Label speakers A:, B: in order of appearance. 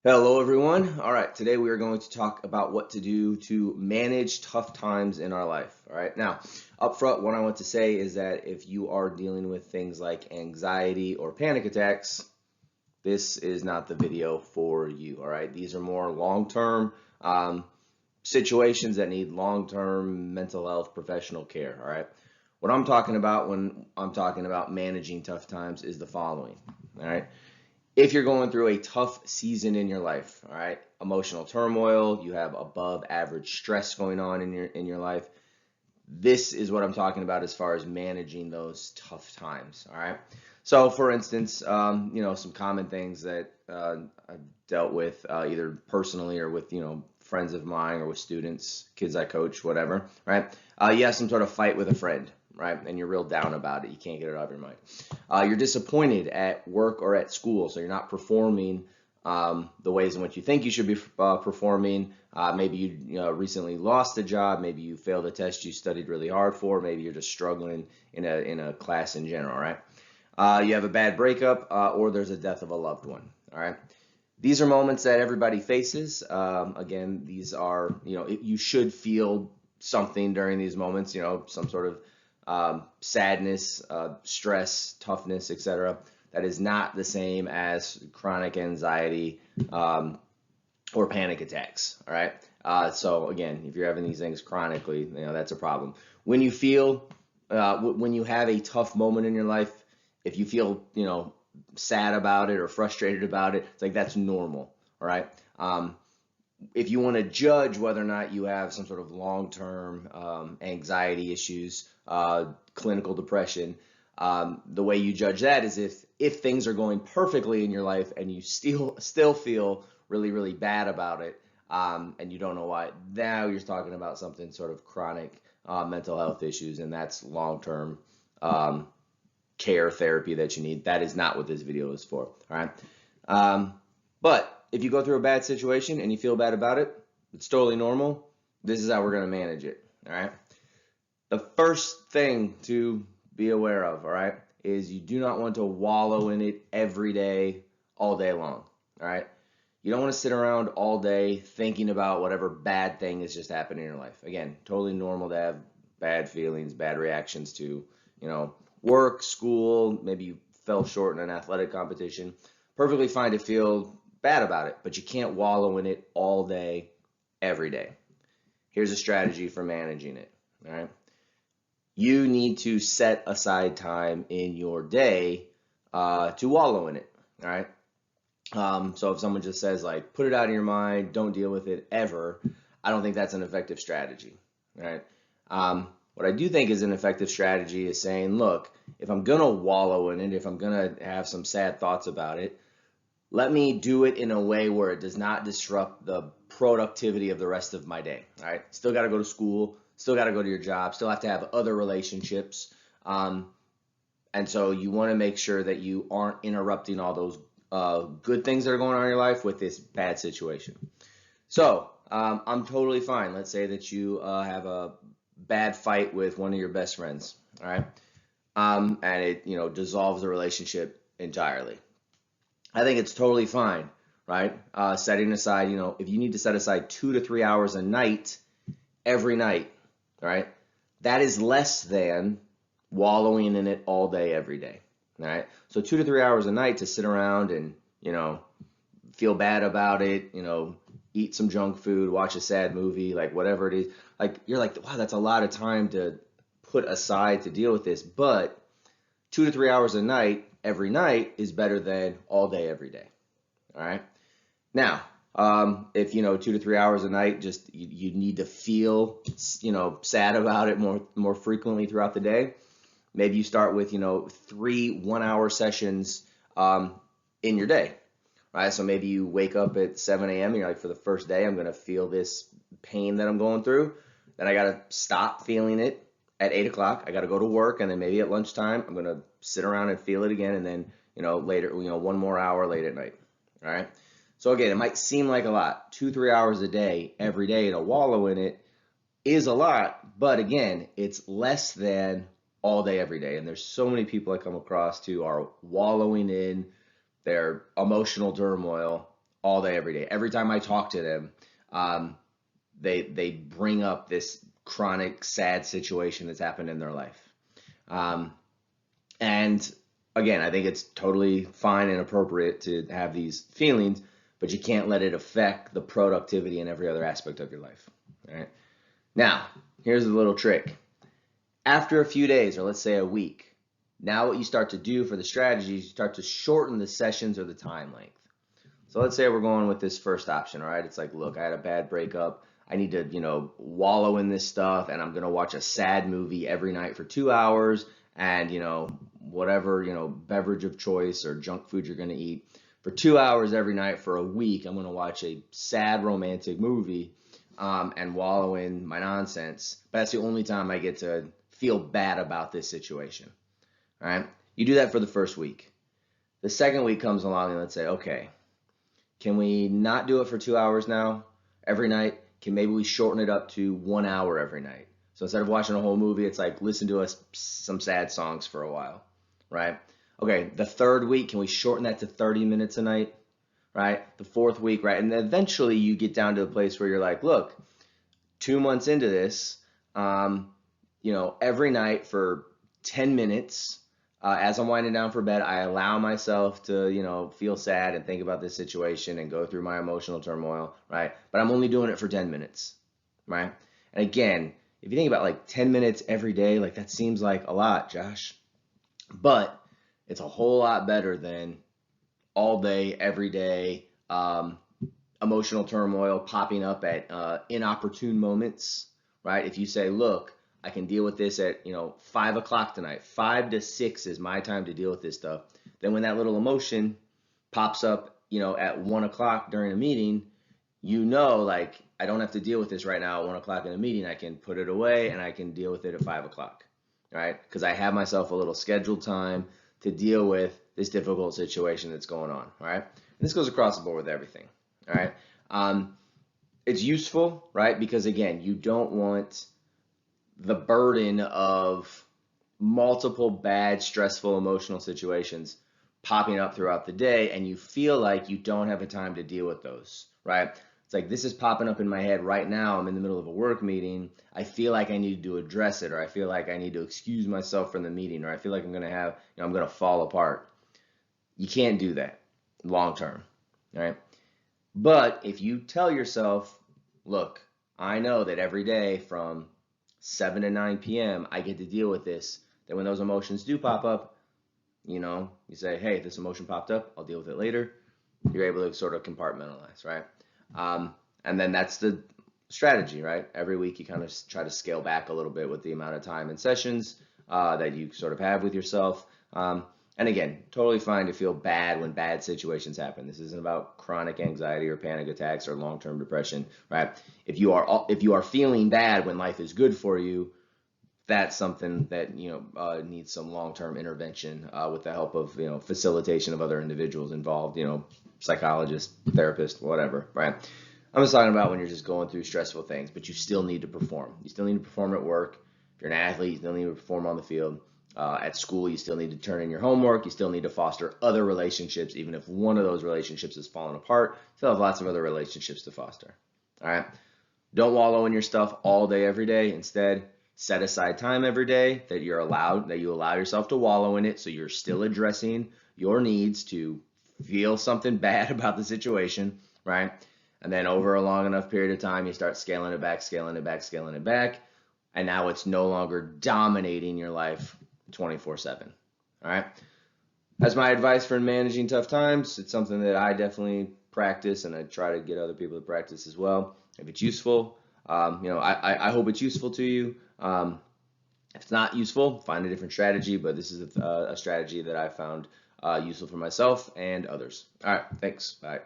A: Hello, everyone. All right, today we are going to talk about what to do to manage tough times in our life. All right, now, up front, what I want to say is that if you are dealing with things like anxiety or panic attacks, this is not the video for you. All right, these are more long-term situations that need long-term mental health professional care. All right, what I'm talking about when I'm talking about managing tough times is the following. All right, if you're going through a tough season in your life, all right, emotional turmoil, you have above average stress going on in your life, this is what I'm talking about as far as managing those tough times, all right? So for instance, some common things that I've dealt with either personally or with, friends of mine or with students, kids I coach, whatever, right? You have some sort of fight with a friend, right? And you're real down about it. You can't get it out of your mind. You're disappointed at work or at school, so you're not performing the ways in which you think you should be performing. Maybe you recently lost a job. Maybe you failed a test you studied really hard for. Maybe you're just struggling in a class in general, right? You have a bad breakup, or there's a death of a loved one. All right. These are moments that everybody faces. Again, these are, you should feel something during these moments, some sort of sadness, stress, toughness, etc. That is not the same as chronic anxiety or panic attacks. All right. So again, if you're having these things chronically, that's a problem. When you feel, when you have a tough moment in your life, if you feel, sad about it or frustrated about it, it's like that's normal. All right. If you want to judge whether or not you have some sort of long-term anxiety issues, clinical depression, the way you judge that is if things are going perfectly in your life and you still feel really really bad about it, and you don't know why. Now you're talking about something sort of chronic mental health issues, and that's long-term care therapy that you need. That is not what this video is for. All right. But if you go through a bad situation and you feel bad about it, it's totally normal. This is how we're going to manage it. All right. The first thing to be aware of, all right, is you do not want to wallow in it every day, all day long. All right. You don't want to sit around all day thinking about whatever bad thing has just happened in your life. Again, totally normal to have bad feelings, bad reactions to, work, school, maybe you fell short in an athletic competition. Perfectly fine to feel bad about it, but you can't wallow in it all day, every day. Here's a strategy for managing it. All right. You need to set aside time in your day to wallow in it. All right. So if someone just says like, put it out of your mind, don't deal with it ever, I don't think that's an effective strategy. All right. What I do think is an effective strategy is saying, look, if I'm gonna wallow in it, if I'm gonna have some sad thoughts about it, let me do it in a way where it does not disrupt the productivity of the rest of my day. All right. Still got to go to school, still got to go to your job, still have to have other relationships. And so you want to make sure that you aren't interrupting all those good things that are going on in your life with this bad situation. So I'm totally fine. Let's say that you have a bad fight with one of your best friends, all right, and it dissolves the relationship entirely. I think it's totally fine, right? Setting aside, if you need to set aside 2 to 3 hours a night every night, right? That is less than wallowing in it all day, every day. All right. So 2 to 3 hours a night to sit around and, feel bad about it, eat some junk food, watch a sad movie, like whatever it is. Like you're like, wow, that's a lot of time to put aside to deal with this. But 2 to 3 hours a night, every night is better than all day, every day. All right. Now, if 2 to 3 hours a night, just you need to feel sad about it more frequently throughout the day. Maybe you start with 3 1-hour sessions in your day, right? So maybe you wake up at 7 a.m. and you're like, for the first day, I'm gonna feel this pain that I'm going through. Then I gotta stop feeling it at 8 o'clock. I gotta go to work, and then maybe at lunchtime, I'm gonna sit around and feel it again, and then later, one more hour late at night. All right. So again, it might seem like a lot. 2 3 hours a day, every day to wallow in it is a lot, but again, it's less than all day, every day. And there's so many people I come across who are wallowing in their emotional turmoil all day, every day. Every time I talk to them, um, they bring up this chronic, sad situation that's happened in their life. Um, and again, I think it's totally fine and appropriate to have these feelings, but you can't let it affect the productivity in every other aspect of your life. All right. Now, here's a little trick. After a few days, or let's say a week, now what you start to do for the strategy is you start to shorten the sessions or the time length. So let's say we're going with this first option, all right? It's like, look, I had a bad breakup. I need to, wallow in this stuff, and I'm gonna watch a sad movie every night for 2 hours, and whatever, beverage of choice or junk food you're gonna eat for 2 hours every night for a week. I'm gonna watch a sad romantic movie, and wallow in my nonsense. But that's the only time I get to feel bad about this situation. All right? You do that for the first week. The second week comes along and let's say, okay, can we not do it for 2 hours now every night? Can maybe we shorten it up to 1 hour every night? So instead of watching a whole movie, it's like listen to us some sad songs for a while, right? Okay, the third week, can we shorten that to 30 minutes a night, right? The fourth week, right? And then eventually you get down to a place where you're like, look, 2 months into this, every night for 10 minutes, as I'm winding down for bed, I allow myself to, feel sad and think about this situation and go through my emotional turmoil, right? But I'm only doing it for 10 minutes, right? And again, if you think about like 10 minutes every day, like that seems like a lot, Josh, but it's a whole lot better than all day, every day, emotional turmoil popping up at inopportune moments, right? If you say, look, I can deal with this at 5 o'clock tonight. 5 to 6 is my time to deal with this stuff. Then when that little emotion pops up, at 1 o'clock during a meeting, like I don't have to deal with this right now at 1 o'clock in a meeting. I can put it away and I can deal with it at 5 o'clock, right? Because I have myself a little scheduled time to deal with this difficult situation that's going on, all right? And this goes across the board with everything, all right? It's useful, right? Because again, you don't want the burden of multiple bad, stressful, emotional situations popping up throughout the day, and you feel like you don't have the time to deal with those, right? It's like this is popping up in my head right now. I'm in the middle of a work meeting. I feel like I need to address it, or I feel like I need to excuse myself from the meeting, or I feel like I'm gonna fall apart. You can't do that long term, right? But if you tell yourself, look, I know that every day from 7 to 9 p.m. I get to deal with this, then when those emotions do pop up, you say, hey, this emotion popped up, I'll deal with it later. You're able to sort of compartmentalize, right? And then that's the strategy, right? Every week you kind of try to scale back a little bit with the amount of time and sessions that you sort of have with yourself. And again, totally fine to feel bad when bad situations happen. This isn't about chronic anxiety or panic attacks or long-term depression, right? If you are feeling bad when life is good for you, that's something that needs some long-term intervention with the help of facilitation of other individuals involved, psychologist, therapist, whatever, right? I'm just talking about when you're just going through stressful things, but you still need to perform. You still need to perform at work. If you're an athlete, you still need to perform on the field. At school, you still need to turn in your homework. You still need to foster other relationships. Even if one of those relationships has fallen apart, you still have lots of other relationships to foster. All right? Don't wallow in your stuff all day, every day. Instead, set aside time every day that you allow yourself to wallow in it, so you're still addressing your needs to feel something bad about the situation, right? And then over a long enough period of time, you start scaling it back, scaling it back, scaling it back, and now it's no longer dominating your life 24/7. All right. That's my advice for managing tough times. It's something that I definitely practice, and I try to get other people to practice as well. If it's useful, I hope it's useful to you. If it's not useful, find a different strategy. But this is a strategy that I found useful for myself and others. All right. Thanks. Bye.